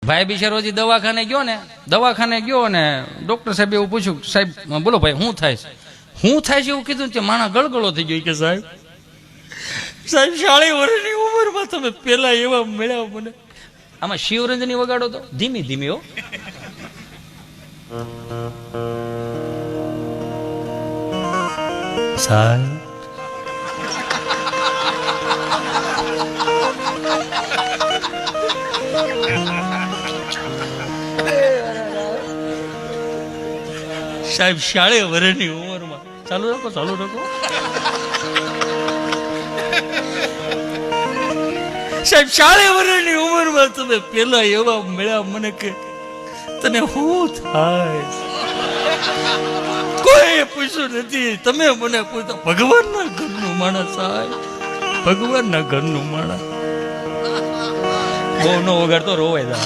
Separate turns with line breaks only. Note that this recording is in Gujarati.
ભાઈ બિચારો હજી દવાખાને ગયો ને ડોક્ટર સાહેબ એવું પૂછ્યું, સાહેબ બોલો ભાઈ શું થાય છે? શું થાય છે એવું કીધું, માણા ગળગળો થઈ ગયો કે સાહેબ 40 વર્ષની ઉંમરમાં તમે પેલા એવા મળ્યા મને. આમાં શિવરંજની વગાડો તો ધીમી ધીમી હો. સાહેબ સાહેબ 40 વર્ષની ઉંમરમાં ચાલુ રાખો. સાહેબ 40 વર્ષની ઉંમરમાં તમે પેલા એવા મળ્યા મને કે તને શું થાય? કોઈ પૂછ્યું નથી, તમે મને પૂછતા. ભગવાનના ઘરનું માણસ સાહેબ, ભગવાનના ઘરનું માણસ. બહુ નો વગાડતો રોવાય.